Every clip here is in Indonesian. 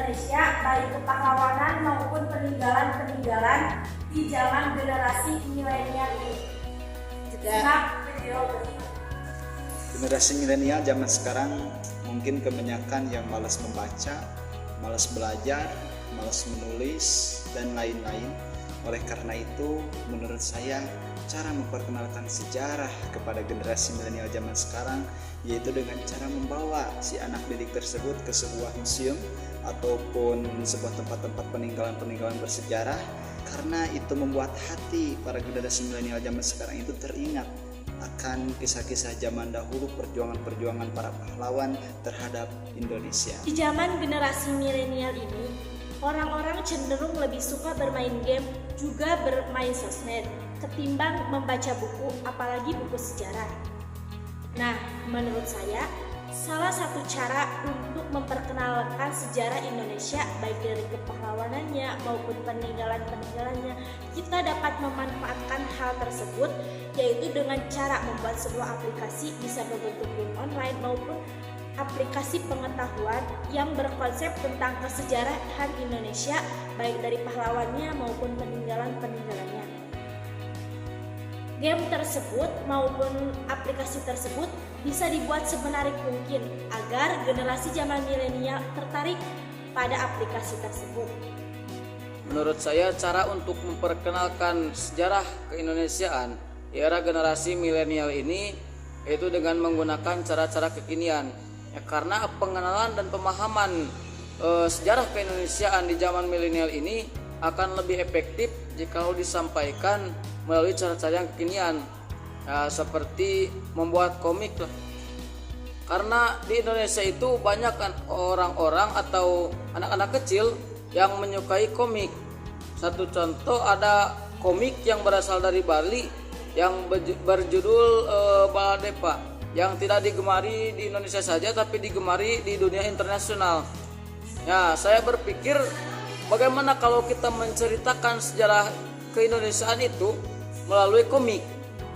Indonesia, baik kepahlawanan maupun peninggalan-peninggalan di zaman generasi milenial ini. Simak video berikut. Generasi milenial zaman sekarang mungkin kebanyakan yang malas membaca, malas belajar, malas menulis, dan lain-lain. Oleh karena itu, menurut saya, cara memperkenalkan sejarah kepada generasi milenial zaman sekarang yaitu dengan cara membawa si anak didik tersebut ke sebuah museum ataupun sebuah tempat-tempat peninggalan-peninggalan bersejarah, karena itu membuat hati para generasi milenial zaman sekarang itu teringat akan kisah-kisah zaman dahulu, perjuangan-perjuangan para pahlawan terhadap Indonesia. Di zaman generasi milenial ini, orang-orang cenderung lebih suka bermain game, juga bermain sosmed, ketimbang membaca buku, apalagi buku sejarah. Nah, menurut saya, salah satu cara untuk memperkenalkan sejarah Indonesia, baik dari kepahlawanannya maupun peninggalan-peninggalannya, kita dapat memanfaatkan hal tersebut, yaitu dengan cara membuat sebuah aplikasi, bisa berbentuk game online maupun aplikasi pengetahuan yang berkonsep tentang kesejarahan Indonesia, baik dari pahlawannya maupun peninggalan-peninggalannya. Game tersebut maupun aplikasi tersebut bisa dibuat semenarik mungkin agar generasi zaman milenial tertarik pada aplikasi tersebut. Menurut saya, cara untuk memperkenalkan sejarah keindonesiaan di era generasi milenial ini yaitu dengan menggunakan cara-cara kekinian. Ya, karena pengenalan dan pemahaman sejarah keindonesiaan di zaman milenial ini akan lebih efektif jika disampaikan melalui cara-cara yang kekinian, ya, seperti membuat komik lah. Karena di Indonesia itu banyak kan orang-orang atau anak-anak kecil yang menyukai komik. Satu contoh, ada komik yang berasal dari Bali yang berjudul Baladepa, yang tidak digemari di Indonesia saja tapi digemari di dunia internasional. Ya, saya berpikir bagaimana kalau kita menceritakan sejarah keindonesiaan itu melalui komik,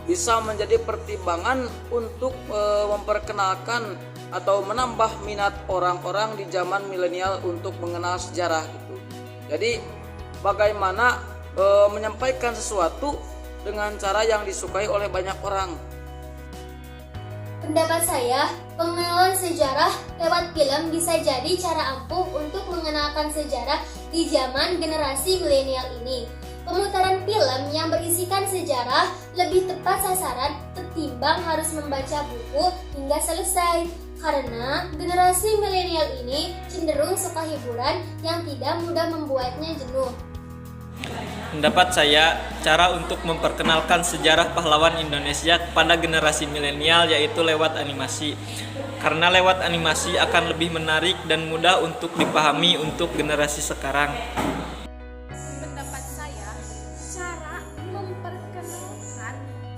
bisa menjadi pertimbangan untuk memperkenalkan atau menambah minat orang-orang di zaman milenial untuk mengenal sejarah gitu. Jadi bagaimana menyampaikan sesuatu dengan cara yang disukai oleh banyak orang. Pendapat saya, pengenalan sejarah lewat film bisa jadi cara ampuh untuk mengenalkan sejarah di zaman generasi milenial ini. Pemutaran film yang berisikan sejarah lebih tepat sasaran ketimbang harus membaca buku hingga selesai. Karena generasi milenial ini cenderung suka hiburan yang tidak mudah membuatnya jenuh. Pendapat saya, cara untuk memperkenalkan sejarah pahlawan Indonesia kepada generasi milenial yaitu lewat animasi. Karena lewat animasi akan lebih menarik dan mudah untuk dipahami untuk generasi sekarang. Pendapat saya, cara memperkenalkan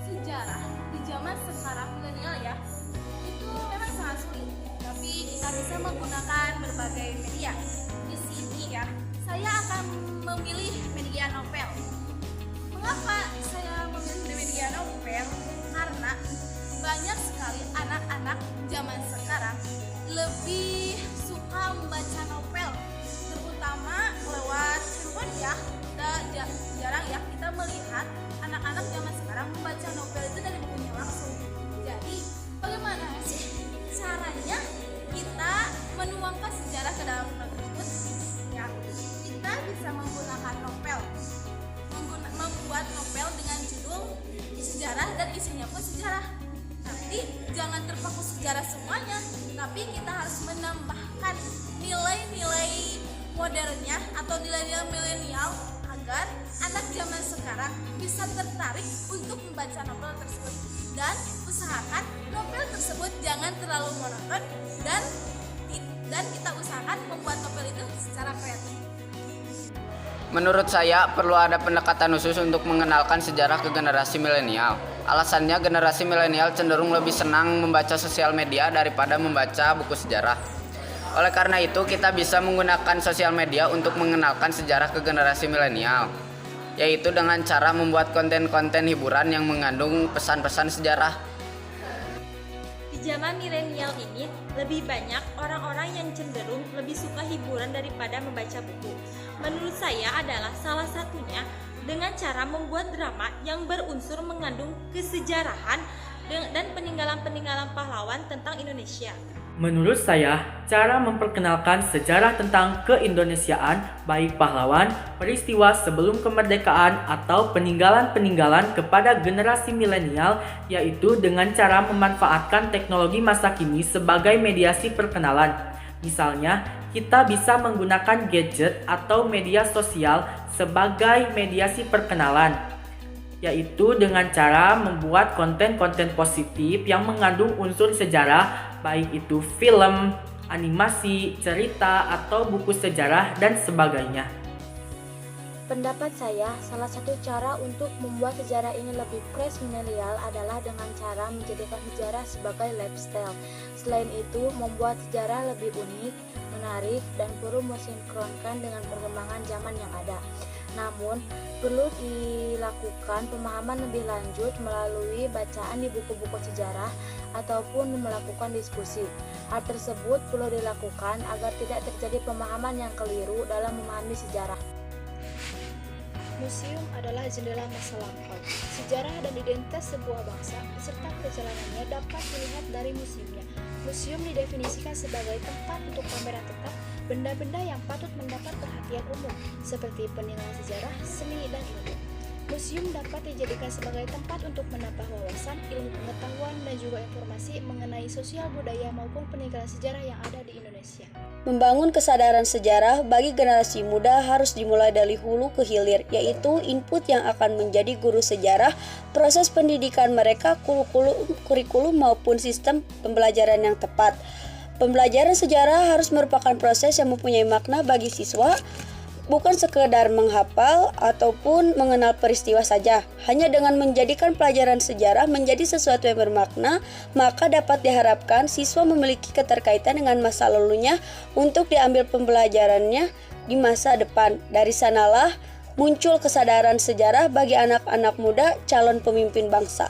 sejarah di zaman sekarang milenial ya, itu memang sangat sulit. Tapi kita bisa menggunakan berbagai media. Di sini ya, saya akan memilih media novel. Mengapa saya memilih media novel? Karena banyak sekali anak-anak zaman sekarang lebih suka membaca novel, terutama lewat handphone ya. Jarang ya kita melihat anak-anak zaman sekarang membaca novel itu dari bukunya langsung. Jadi bagaimana sih caranya kita menuangkan sejarah ke dalam novel tersebut? Ya, kita bisa menggunakan novel, membuat novel dengan judul sejarah dan isinya pun sejarah. Tapi jangan terpaku sejarah semuanya, tapi kita harus menambahkan nilai-nilai modernnya atau nilai-nilai milenial agar anak zaman sekarang bisa tertarik untuk membaca novel tersebut. Dan usahakan novel tersebut jangan terlalu monoton dan kita usahakan membuat novel itu secara kreatif. Menurut saya, perlu ada pendekatan khusus untuk mengenalkan sejarah ke generasi milenial. Alasannya, generasi milenial cenderung lebih senang membaca sosial media daripada membaca buku sejarah. Oleh karena itu, kita bisa menggunakan sosial media untuk mengenalkan sejarah ke generasi milenial, yaitu dengan cara membuat konten-konten hiburan yang mengandung pesan-pesan sejarah. Di zaman milenial ini lebih banyak orang-orang yang cenderung lebih suka hiburan daripada membaca buku. Menurut saya adalah salah satunya dengan cara membuat drama yang berunsur mengandung kesejarahan dan peninggalan-peninggalan pahlawan tentang Indonesia. Menurut saya, cara memperkenalkan sejarah tentang keindonesiaan, baik pahlawan, peristiwa sebelum kemerdekaan, atau peninggalan-peninggalan kepada generasi milenial, yaitu dengan cara memanfaatkan teknologi masa kini sebagai mediasi perkenalan. Misalnya, kita bisa menggunakan gadget atau media sosial sebagai mediasi perkenalan, yaitu dengan cara membuat konten-konten positif yang mengandung unsur sejarah, baik itu film, animasi, cerita, atau buku sejarah, dan sebagainya. Pendapat saya, salah satu cara untuk membuat sejarah ini lebih fresh milenial adalah dengan cara menjadikan sejarah sebagai lifestyle. Selain itu, membuat sejarah lebih unik, menarik, dan perlu mensinkronkan dengan perkembangan zaman yang ada. Namun, perlu dilakukan pemahaman lebih lanjut melalui bacaan di buku-buku sejarah ataupun melakukan diskusi. Hal tersebut perlu dilakukan agar tidak terjadi pemahaman yang keliru dalam memahami sejarah. Museum adalah jendela masa lampau. Sejarah dan identitas sebuah bangsa beserta perjalanannya dapat dilihat dari museumnya. Museum didefinisikan sebagai tempat untuk pameran tetap benda-benda yang patut mendapat perhatian umum, seperti penilaian sejarah, seni, dan ilmu. Museum dapat dijadikan sebagai tempat untuk menambah wawasan, ilmu pengetahuan, dan juga informasi mengenai sosial budaya maupun peninggalan sejarah yang ada di Indonesia. Membangun kesadaran sejarah bagi generasi muda harus dimulai dari hulu ke hilir, yaitu input yang akan menjadi guru sejarah, proses pendidikan mereka, kurikulum maupun sistem pembelajaran yang tepat. Pembelajaran sejarah harus merupakan proses yang mempunyai makna bagi siswa, bukan sekedar menghafal ataupun mengenal peristiwa saja. Hanya dengan menjadikan pelajaran sejarah menjadi sesuatu yang bermakna, maka dapat diharapkan siswa memiliki keterkaitan dengan masa lalunya untuk diambil pembelajarannya di masa depan. Dari sanalah muncul kesadaran sejarah bagi anak-anak muda calon pemimpin bangsa.